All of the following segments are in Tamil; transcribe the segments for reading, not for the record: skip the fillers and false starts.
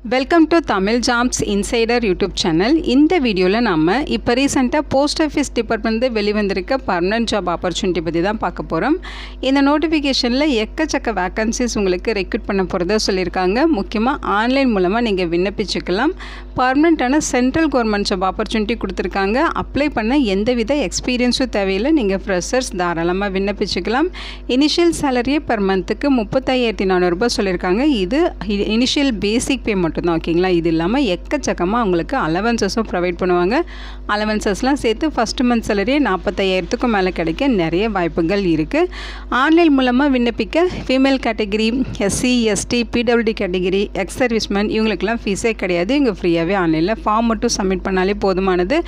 Welcome to Tamil jobs insider YouTube channel. இந்த வீடியோவில் நம்ம இப்போ ரீசெண்டாக போஸ்ட் ஆஃபீஸ் டிபார்ட்மெண்ட் வெளிவந்திருக்க பர்மனன்ட் ஜாப் ஆப்பர்ச்சுனிட்டி பற்றி தான் பார்க்க போகிறோம். இந்த நோட்டிஃபிகேஷனில் எக்கச்சக்க வேக்கன்சிஸ் உங்களுக்கு ரெக்ரூட் பண்ண போகிறதா சொல்லியிருக்காங்க. முக்கியமாக ஆன்லைன் மூலமாக நீங்கள் விண்ணப்பிச்சுக்கலாம். பர்மனெண்ட்டான சென்ட்ரல் கவர்மெண்ட் ஜாப் ஆப்பர்ச்சுனிட்டி கொடுத்துருக்காங்க. அப்ளை பண்ண எந்தவித எக்ஸ்பீரியன்ஸும் தேவையில்லை. நீங்கள் ஃப்ரெஷர்ஸ் தாராளமாக விண்ணப்பிச்சுக்கலாம். இனிஷியல் சேலரியே பர் மந்த்துக்கு 35,400 சொல்லியிருக்காங்க. இது இனிஷியல் பேசிக் பேமெண்ட் மட்டும்தான், ஓகேங்களா. இது இல்லாமல் எக்கச்சக்கமாக அவங்களுக்கு அலவன்சஸும் ப்ரொவைட் பண்ணுவாங்க. அலவன்சஸ்லாம் சேர்த்து ஃபஸ்ட் மந்த் சேலரியே 45,000க்கும் மேலே கிடைக்க நிறைய வாய்ப்புகள் இருக்குது. ஆன்லைன் மூலமாக விண்ணப்பிக்க female category, SC, ST, PWD category, ex serviceman இவங்களுக்கெல்லாம் ஃபீஸே கிடையாது. இங்கே ஃப்ரீயாகவே ஆன்லைனில் ஃபார்ம் மட்டும் சப்மிட் பண்ணாலே போதுமானது.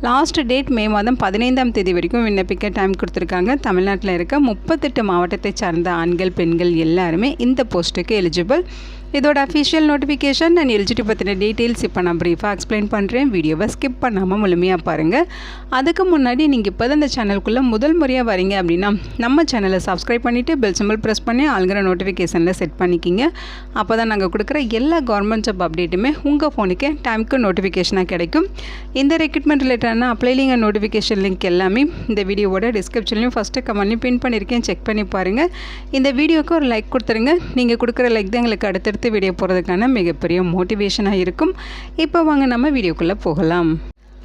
லாஸ்ட் டேட் மே மாதம் 15ஆம் தேதி வரைக்கும் விண்ணப்பிக்க டைம் கொடுத்துருக்காங்க. தமிழ்நாட்டில் இருக்க 38 மாவட்டத்தை சார்ந்த ஆண்கள் பெண்கள் எல்லாருமே இந்த போஸ்ட்டுக்கு எலிஜிபிள். இதோட அஃபிஷியல் நோட்டிஃபிகேஷன் அண்ட் எலிஜிபிலிட்டி பற்றின டீட்டெயில்ஸ் இப்போ நான் ப்ரீஃபாக எக்ஸ்பிளைன் பண்ணுறேன். வீடியோவை ஸ்கிப் பண்ணாமல் முழுமையாக பாருங்கள். அதுக்கு முன்னாடி நீங்கள் இப்போ தான் இந்த சேனலுக்குள்ளே முதல் முறையாக வரீங்க அப்படின்னா நம்ம சேனலை சப்ஸ்கிரைப் பண்ணிவிட்டு பெல் சிம்பிள் ப்ரெஸ் பண்ணி ஆளுங்கிற நோட்டிஃபிகேஷனில் செட் பண்ணிக்கிங்க. அப்போ தான் நாங்கள் கொடுக்குற எல்லா கவர்மெண்ட் ஜாப் அப்டேட்டுமே உங்கள் ஃபோனுக்கு டைமுக்கு நோட்டிஃபிகேஷனாக கிடைக்கும். இந்த ரெக்ரூட்மெண்ட் ரிலேட்டடான apply link and notification link எல்லாமே இந்த வீடியோவோட டிஸ்கிரிப்ஷன்லையும் ஃபஸ்ட்டு கமெண்ட்லையும் பின் பண்ணியிருக்கேன். செக் பண்ணி பாருங்கள். இந்த வீடியோவுக்கு ஒரு லைக் கொடுத்துருங்க. நீங்கள் கொடுக்குற லைக் தான் எங்களுக்கு அடுத்தடுத்து வீடியோ போகிறதுக்கான மிகப்பெரிய மோட்டிவேஷனாக இருக்கும். இப்போ வாங்க நம்ம வீடியோக்குள்ளே போகலாம்.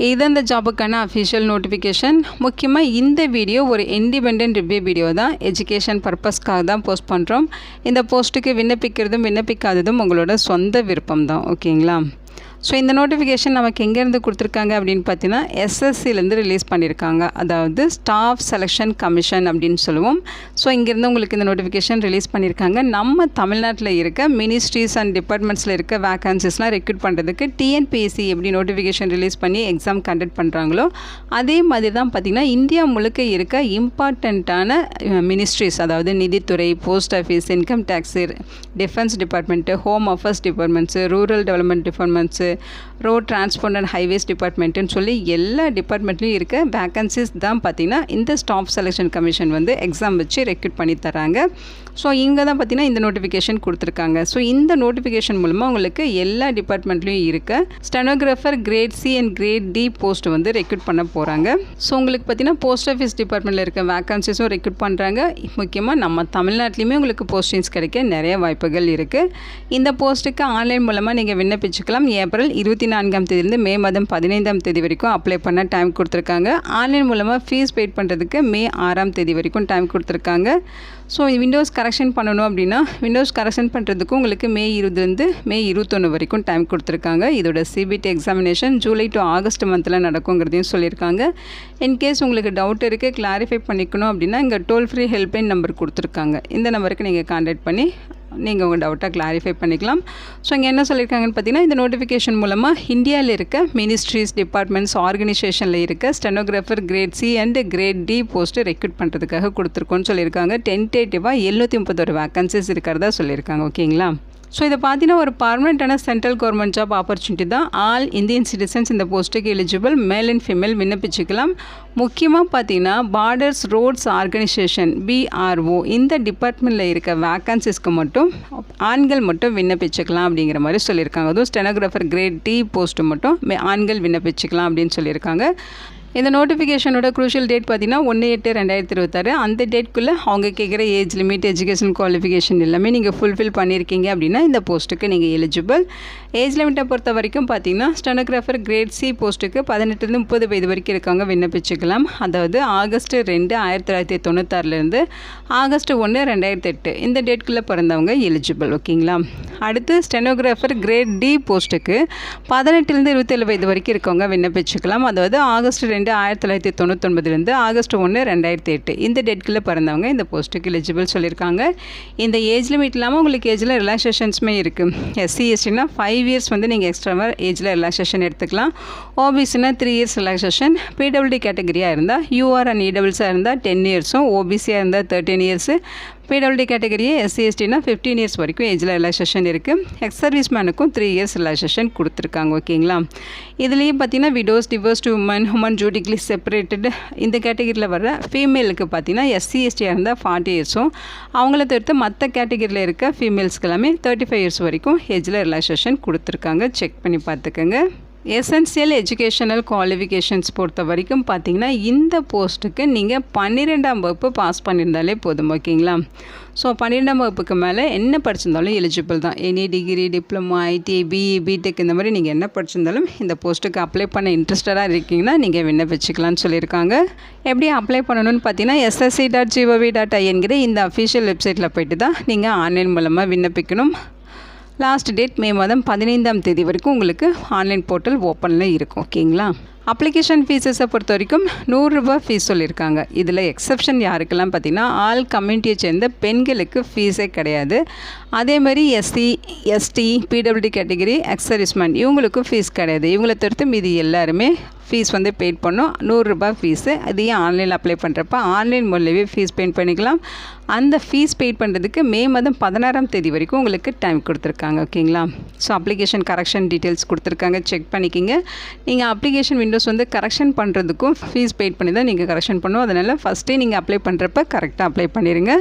இது அந்த ஜாபுக்கான அஃபிஷியல் நோட்டிஃபிகேஷன். முக்கியமாக இந்த வீடியோ ஒரு இண்டிபெண்டன்ட் ரிவ்யூ வீடியோ தான். எஜுகேஷன் பர்பஸ்க்காக தான் போஸ்ட் பண்ணுறோம். இந்த போஸ்ட்டுக்கு விண்ணப்பிக்கிறதும் விண்ணப்பிக்காததும் உங்களோட சொந்த விருப்பம் தான், ஓகேங்களா. ஸோ இந்த நோட்டிஃபிகேஷன் நமக்கு எங்கேருந்து கொடுத்துருக்காங்க அப்படின்னு பார்த்தீங்கன்னா எஸ்எஸ்சிலேருந்து ரிலீஸ் பண்ணியிருக்காங்க. அதாவது ஸ்டாஃப் செலெக்ஷன் கமிஷன் அப்படின்னு சொல்லுவோம். ஸோ இங்கேருந்து உங்களுக்கு இந்த நோட்டிஃபிகேஷன் ரிலீஸ் பண்ணியிருக்காங்க. நம்ம தமிழ்நாட்டில் இருக்க மினிஸ்ட்ரிஸ் அண்ட் டிபார்ட்மெண்ட்ஸில் இருக்க வேக்கன்சிஸ்லாம் ரெக்ரூட் பண்ணுறதுக்கு டிஎன்பிஎஸ்சி எப்படி நோட்டிஃபிகேஷன் ரிலீஸ் பண்ணி எக்ஸாம் கண்டக்ட் பண்ணுறாங்களோ அதே மாதிரி தான் பார்த்திங்கன்னா இந்தியா முழுக்க இருக்க இம்பார்ட்டண்ட்டான மினிஸ்ட்ரிஸ், அதாவது நிதித்துறை, post office, income tax, defence department, home affairs departments, rural development departments, road transport and highways டிபார்ட்மெண்ட்டுன்னு சொல்லி எல்லா டிபார்ட்மெண்ட்லையும் இருக்க வேக்கன்சிஸ் தான் பார்த்திங்கன்னா இந்த ஸ்டாஃப் செலெக்ஷன் கமிஷன் வந்து எக்ஸாம் வச்சு ரெக்ரூட் பண்ணி தராங்க. ஸோ இங்கே தான் பார்த்திங்கன்னா இந்த நோட்டிஃபிகேஷன் கொடுத்துருக்காங்க. ஸோ இந்த நோட்டிஃபிகேஷன் மூலமாக உங்களுக்கு எல்லா டிபார்ட்மெண்ட்லையும் இருக்க stenographer grade C and grade D post வந்து ரெக்ரூட் பண்ண போகிறாங்க. ஸோ உங்களுக்கு பார்த்திங்கன்னா போஸ்ட் ஆஃபீஸ் டிபார்ட்மெண்ட்டில் இருக்க வேக்கன்சிஸும் ரெக்ரூட் பண்ணுறாங்க. முக்கியமாக நம்ம தமிழ்நாட்டிலையுமே உங்களுக்கு போஸ்டிங்ஸ் கிடைக்க நிறைய வாய்ப்புகள் இருக்குது. இந்த போஸ்ட்டுக்கு ஆன்லைன் மூலமாக நீங்கள் விண்ணப்பிச்சுக்கலாம். ஏப்ரல் 24ஆம் தேதியிலிருந்து மே மாதம் 15ஆம் தேதி வரைக்கும் அப்ளை பண்ண டைம் கொடுத்துருக்காங்க. ஆன்லைன் மூலமாக ஃபீஸ் பெய்ட் பண்ணுறதுக்கு மே 6ஆம் தேதி வரைக்கும் டைம் கொடுத்துருக்காங்க. ஸோ விண்டோஸ் கரெக்ஷன் பண்ணணும் அப்படின்னா விண்டோஸ் கரெக்ஷன் பண்ணுறதுக்கும் உங்களுக்கு மே 20 மே 21 வரைக்கும் டைம் கொடுத்துருக்காங்க. இதோட CBT examination July to August மந்தில் நடக்குங்கிறதையும் சொல்லியிருக்காங்க. இன்கேஸ் உங்களுக்கு டவுட் இருக்குது, கிளாரிஃபை பண்ணிக்கணும் அப்படின்னா இங்கே டோல் ஃப்ரீ ஹெல்ப்லைன் நம்பர் கொடுத்துருக்காங்க. இந்த நம்பருக்கு நீங்கள் கான்டாக்ட் பண்ணி நீங்கள் உங்கள் டவுட்டை கிளாரிஃபை பண்ணிக்கலாம். ஸோ இங்கே என்ன சொல்லியிருக்காங்கன்னு பார்த்தீங்கன்னா இந்த நோட்டிஃபிகேஷன் மூலமாக இந்தியாவில் இருக்க மினிஸ்ட்ரிஸ், டிபார்ட்மெண்ட்ஸ், ஆர்கனைசேஷனில் இருக்க stenographer grade C and grade D post recruit பண்ணுறதுக்காக கொடுத்துருக்கோன்னு சொல்லியிருக்காங்க. டென்டேட்டிவாக 731 வேக்கன்சிஸ் இருக்கிறதா சொல்லியிருக்காங்க, ஓகேங்களா. ஸோ இதை பார்த்தீங்கன்னா ஒரு பர்மனெண்ட்டான சென்ட்ரல் கவர்மெண்ட் ஜாப் ஆப்பர்ச்சுனிட்டி தான். ஆல் இந்தியன் சிட்டிசன்ஸ் இந்த போஸ்ட்டுக்கு எலிஜிபிள். Male and female விண்ணப்பிச்சுக்கலாம். முக்கியமாக பார்த்தீங்கன்னா பார்டர்ஸ் ரோட்ஸ் ஆர்கனைசேஷன் பிஆர்ஓ இந்த டிபார்ட்மெண்ட்டில் இருக்க வேக்கன்சிஸ்க்கு மட்டும் ஆண்கள் மட்டும் விண்ணப்பிச்சுக்கலாம் அப்படிங்கிற மாதிரி சொல்லியிருக்காங்க. அதுவும் ஸ்டெனோகிராஃபர் கிரேட் டி போஸ்ட்டு மட்டும் ஆண்கள் விண்ணப்பிச்சுக்கலாம் அப்படின்னு சொல்லியிருக்காங்க. இந்த நோட்டிஃபிகேஷனோட க்ரூஷியல் டேட் பார்த்திங்கன்னா 1/8/2026. அந்த டேட்குள்ளே அவங்க கேட்குற ஏஜ் லிமிட், எஜுகேஷன் குவாலிஃபிகேஷன் எல்லாமே நீங்கள் ஃபுல்ஃபில் பண்ணியிருக்கீங்க அப்படின்னா இந்த போஸ்ட்டுக்கு நீங்கள் எலிஜிபிள். ஏஜ் லிமிட்டை பொறுத்த வரைக்கும் பார்த்திங்கன்னா ஸ்டெனோகிராஃபர் கிரேட் சி போஸ்ட்டுக்கு 18 30 வயது வரைக்கும் இருக்கவங்க விண்ணப்பிச்சுக்கலாம். அதாவது ஆகஸ்ட் 2 1996 ஆகஸ்ட் 1 2008 இந்த டேட்குள்ளே பிறந்தவங்க எலிஜிபிள், ஓகேங்களா. அடுத்து ஸ்டெனோகிராஃபர் கிரேட் டி போஸ்ட்டுக்கு 18 27 வயது வரைக்கும் இருக்கவங்க விண்ணப்பிச்சுக்கலாம். அதாவது ஆகஸ்ட் 2 1999 ஆகஸ்ட் 1 2008 இந்த டேட்குள்ளே பிறந்தவங்க இந்த போஸ்ட்டுக்கு எலிஜிபிள் சொல்லியிருக்காங்க. இந்த ஏஜ் லிமிட் இல்லாமல் உங்களுக்கு ஏஜில் ரிலாக்ஸேஷன்ஸுமே இருக்குது. எஸ்சி எஸ்டினா 5 இயர்ஸ் வந்து நீங்கள் எக்ஸ்ட்ராவாக ஏஜில் ரிலாக்ஸேஷன் எடுத்துக்கலாம். ஓபிசினா 3 இயர்ஸ் ரிலாக்ஸேஷன். பிடபிள்யூடி கேட்டகரியாக இருந்தால் யூஆர் அண்ட் இடபிள்ஸாக இருந்தால் 10 இயர்ஸும், ஓபிசியாக இருந்தால் 13 இயர்ஸு, பிடபிள்யூடி கேட்டகரியே எஸ்சி எஸ்டினா 15 இயர்ஸ் வரைக்கும் ஏஜில் ரிலாக்ஸேஷன் இருக்குது. எக்ஸ் சர்வீஸ் மேனுக்கும் 3 இயர்ஸ் ரிலாக்ஸேஷன் கொடுத்துருக்காங்க. ஓகேங்களா. இதுலேயே பார்த்தீங்கன்னா விடோஸ், டிவோர்ஸ்டு உமன் ஜூடிக்லி செப்பரேட்டட் இந்த கேட்டகரியில் வர ஃபீமேலுக்கு பார்த்தீங்கன்னா எஸ்சி எஸ்டியாக இருந்தால் 40 இயர்ஸும், அவங்கள தவிர்த்து மற்ற கேட்டகரியில் இருக்க ஃபீமேல்ஸ்க்கு எல்லாமே 35 இயர்ஸ் வரைக்கும் ஏஜில் ரிலாக்ஸேஷன் கொடுத்துருக்காங்க. செக் பண்ணி பார்த்துக்கோங்க. எசென்சியல் எஜுகேஷனல் குவாலிஃபிகேஷன்ஸ் பொறுத்த வரைக்கும் பார்த்தீங்கன்னா இந்த போஸ்ட்டுக்கு நீங்கள் 12ஆம் வகுப்பு பாஸ் பண்ணியிருந்தாலே போதும். ஓகேங்களா. ஸோ 12ஆம் வகுப்புக்கு மேலே என்ன படிச்சிருந்தாலும் எலிஜிபிள் தான். Any degree, diploma, ITI, BE, BTech இந்த மாதிரி நீங்கள் என்ன படிச்சிருந்தாலும் இந்த போஸ்ட்டுக்கு அப்ளை பண்ண இன்ட்ரெஸ்டடாக இருக்கீங்கன்னா நீங்கள் விண்ணப்பிச்சுக்கலாம்னு சொல்லியிருக்காங்க. எப்படி அப்ளை பண்ணணும்னு பார்த்தீங்கன்னா ssc.gov.in இந்த அஃபிஷியல் வெப்சைட்டில் போய்ட்டு தான் நீங்கள் ஆன்லைன் மூலமாக விண்ணப்பிக்கணும். லாஸ்ட் டேட் மே மாதம் 15ஆம் தேதி வரைக்கும் உங்களுக்கு ஆன்லைன் போர்ட்டல் ஓப்பனில் இருக்கும். ஓகேங்களா. அப்ளிகேஷன் ஃபீஸஸை பொறுத்த வரைக்கும் 100 ரூபா ஃபீஸ் சொல்லியிருக்காங்க. இதில் எக்ஸப்ஷன் யாருக்கெல்லாம் பார்த்திங்கன்னா ஆல் கம்யூனிட்டியை சேர்ந்த பெண்களுக்கு ஃபீஸே கிடையாது. அதேமாதிரி SC, ST, PWD category, ex serviceman இவங்களுக்கும் ஃபீஸ் கிடையாது. இவங்களை தவிர்த்து மீதி எல்லாருமே ஃபீஸ் வந்து பெய்ட் பண்ணோம். 100 ரூபா ஃபீஸு. அதையும் ஆன்லைனில் அப்ளை பண்ணுறப்ப ஆன்லைன் மூலவே ஃபீஸ் பெய்ட் பண்ணிக்கலாம். அந்த ஃபீஸ் பெய்ட் பண்ணுறதுக்கு மே மாதம் 16ஆம் தேதி வரைக்கும் உங்களுக்கு டைம் கொடுத்துருக்காங்க. ஓகேங்களா. ஸோ அப்ளிகேஷன் கரெக்ஷன் டீட்டெயில்ஸ் கொடுத்துருக்காங்க. செக் பண்ணிக்கிங்க. நீங்கள் அப்ளிகேஷன் விண்டோஸ் வந்து கரெக்ஷன் பண்ணுறதுக்கும் ஃபீஸ் பெய்ட் பண்ணி தான் நீங்கள் கரெக்ஷன் பண்ணணும். அதனால் ஃபஸ்ட்டே நீங்கள் அப்ளை பண்ணுறப்ப கரெக்டாக அப்ளை பண்ணிடுங்க.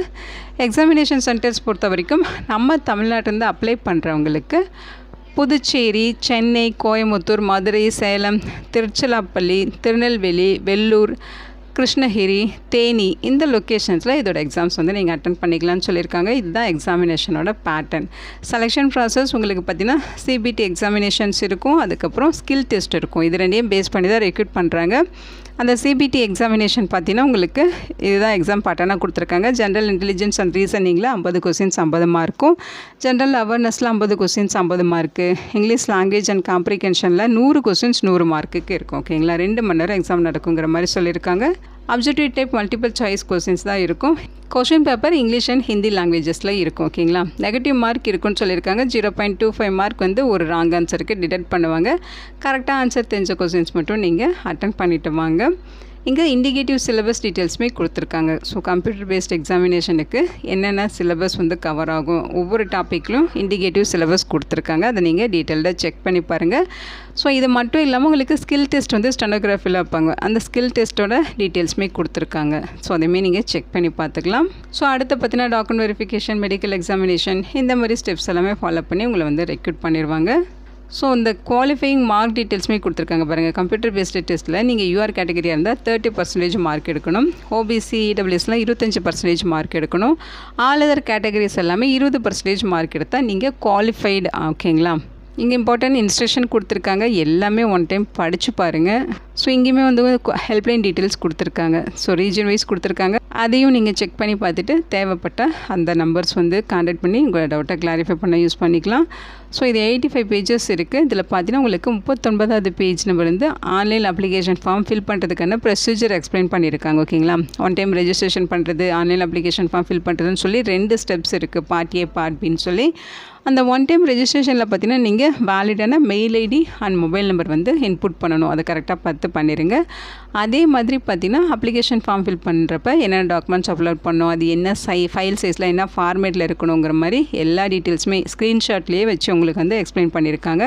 எக்ஸாமினேஷன் சென்டர்ஸ் பொறுத்த வரைக்கும் நம்ம தமிழ்நாட்டிலேருந்து அப்ளை பண்ணுறவங்களுக்கு புதுச்சேரி, சென்னை, கோயம்புத்தூர், மதுரை, சேலம், திருச்சிராப்பள்ளி, திருநெல்வேலி, வெள்ளூர், கிருஷ்ணகிரி, தேனி இந்த லொக்கேஷன்ஸில் இதோட எக்ஸாம்ஸ் வந்து நீங்கள் அட்டன் பண்ணிக்கலாம்னு சொல்லியிருக்காங்க. இதுதான் எக்ஸாமினேஷனோட பேட்டர்ன். செலெக்ஷன் ப்ராசஸ் உங்களுக்கு பார்த்தீங்கன்னா சிபிடி எக்ஸாமினேஷன்ஸ் இருக்கும், அதுக்கப்புறம் ஸ்கில் டெஸ்ட் இருக்கும். இது ரெண்டையும் பேஸ் பண்ணி தான் ரெக்ரூட் பண்ணுறாங்க. அந்த சிபிடி எக்ஸாமினேஷன் பார்த்தீங்கன்னா உங்களுக்கு இதுதான் எக்ஸாம் பேட்டர்னாக கொடுத்துருக்காங்க. ஜென்ரல் இன்டெலிஜென்ஸ் அண்ட் ரீசனிங்கில் 50 கொஸ்டின்ஸ் 50 மார்க்கும், ஜென்ரல் அவேர்னஸில் 50 questions 50 mark, English language and காம்ப்ரிகென்ஷனில் 100 கொஸ்டின்ஸ் 100 மார்க்குக்கு இருக்கும். ஓகேங்களா. 2 மணி நேரம் எக்ஸாம் நடக்குங்கிற மாதிரி சொல்லியிருக்காங்க. Objective type multiple choice questions தான் இருக்கும். Question paper English and Hindi லாங்குவேஜஸில் இருக்கும். ஓகேங்களா. நெகட்டிவ் மார்க் இருக்குன்னு சொல்லியிருக்காங்க. 0.25 மார்க் வந்து ஒரு ராங் ஆன்சருக்கு டிடெக்ட் பண்ணுவாங்க. கரெக்டாக ஆன்சர் தெரிஞ்ச கொஸ்டின்ஸ் மட்டும் நீங்கள் அட்டன் பண்ணிட்டு வாங்க. இங்கே இண்டிகேட்டிவ் சிலபஸ் டீட்டெயில்ஸுமே கொடுத்துருக்காங்க. ஸோ கம்ப்யூட்டர் பேஸ்ட் எக்ஸாமினேஷனுக்கு என்னென்ன சிலபஸ் வந்து கவர் ஆகும் ஒவ்வொரு டாப்பிக்லும் இண்டிகேட்டிவ் சிலபஸ் கொடுத்துருக்காங்க. அதை நீங்கள் டீட்டெயில்டாக செக் பண்ணி பாருங்கள். ஸோ இது மட்டும் இல்லாமல் உங்களுக்கு ஸ்கில் டெஸ்ட் வந்து ஸ்டெனோகிராஃபியில் வைப்பாங்க. அந்த ஸ்கில் டெஸ்ட்டோட டீட்டெயில்ஸுமே கொடுத்துருக்காங்க. ஸோ அதையுமே நீங்கள் செக் பண்ணி பார்த்துக்கலாம். ஸோ அடுத்து பார்த்தீங்கன்னா டாக்குமெண்ட் வெரிஃபிகேஷன், மெடிக்கல் எக்ஸாமினேஷன் இந்த மாதிரி ஸ்டெப்ஸ் எல்லாமே ஃபாலோ பண்ணி உங்களை வந்து ரெக்ரூட் பண்ணிடுவாங்க. ஸோ இந்த குவாலிஃபையிங் மார்க் டீட்டெயில்ஸுமே கொடுத்துருக்காங்க பாருங்கள். கம்ப்யூட்டர் பேஸ்டு டெஸ்ட்டில் நீங்கள் யூஆர் கேட்டகரியாக இருந்தால் 30% மார்க் எடுக்கணும். ஓபிசி, இடபிள்யூஎஸ்லாம் 25% மார்க் எடுக்கணும். ஆல் அதர் கேட்டகரிஸ் எல்லாமே 20% மார்க் எடுத்தால் நீங்கள் குவாலிஃபைடு. ஓகேங்களா. இங்கே இம்பார்ட்டன்ட் இன்ஸ்ட்ரக்ஷன் கொடுத்துருக்காங்க. எல்லாமே ஒன் டைம் படித்து பாருங்கள். ஸோ இங்கேயுமே வந்து ஹெல்ப்லைன் டீட்டெயில்ஸ் கொடுத்துருக்காங்க. ஸோ ரீஜன் வைஸ் கொடுத்துருக்காங்க. அதையும் நீங்கள் செக் பண்ணி பார்த்துட்டு தேவைப்பட்ட அந்த நம்பர்ஸ் வந்து கான்டாக்ட் பண்ணி உங்களோட டவுட்டை கிளாரிஃபை பண்ண யூஸ் பண்ணிக்கலாம். ஸோ இது 85 பேஜஸ் இருக்குது. இதில் பார்த்தீங்கன்னா உங்களுக்கு 39வது பேஜ் நம்பர் வந்து ஆன்லைன் அப்ளிகேஷன் ஃபார்ம் ஃபில் பண்ணுறதுக்கான ப்ரொசீஜர் எக்ஸ்பிளைன் பண்ணியிருக்காங்க. ஓகேங்களா. ஒன் டைம் ரெஜிஸ்ட்ரேஷன் பண்ணுறது, ஆன்லைன் அப்ளிகேஷன் ஃபார்ம் ஃபில் பண்ணுறதுன்னு சொல்லி 2 ஸ்டெப்ஸ் இருக்குது. பார்ட் ஏ, பார்ட் பின்னு சொல்லி. அந்த ஒன் டைம் ரெஜிஸ்ட்ரேஷனில் பார்த்தீங்கன்னா நீங்கள் வேலிடான mail ID and mobile number வந்து இன்புட் பண்ணணும். அதை கரெக்டாக பார்த்து பண்ணிடுங்க. அதே மாதிரி பார்த்தீங்கன்னா அப்ளிகேஷன் ஃபார்ம் ஃபில் பண்ணுறப்ப என்னென்ன டாக்குமெண்ட்ஸ் அப்லோட் பண்ணணும், அது என்ன ஃபைல் சைஸில் என்ன ஃபார்மேட்டில் இருக்கணுங்கிற மாதிரி எல்லா டீட்டெயில்ஸுமே ஸ்க்ரீன்ஷாட்லேயே வச்சு உங்களுக்கு வந்து எக்ஸ்பிளைன் பண்ணியிருக்காங்க.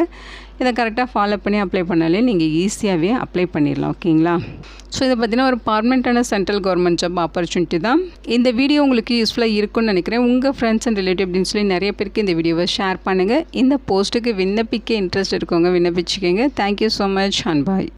இதை கரெக்டாக ஃபாலோ பண்ணி அப்ளை பண்ணாலே நீங்கள் ஈஸியாகவே அப்ளை பண்ணிடலாம். ஓகேங்களா. ஸோ இதை பார்த்தீங்கன்னா ஒரு பர்மனெண்ட்டான சென்ட்ரல் கவர்மெண்ட் ஜாப் ஆப்பர்ச்சுனிட்டி தான். இந்த வீடியோ உங்களுக்கு யூஸ்ஃபுல்லாக இருக்கும்னு நினைக்கிறேன். உங்கள் ஃப்ரெண்ட்ஸ் அண்ட் ரிலேட்டிவ் அப்படின்னு சொல்லி நிறைய பேருக்கு இந்த வீடியோவை ஷேர் பண்ணுங்கள். இந்த போஸ்ட்டுக்கு விண்ணப்பிக்க இன்ட்ரெஸ்ட் இருக்கவங்க விண்ணப்பிச்சுக்கோங்க. Thank you so much and bye.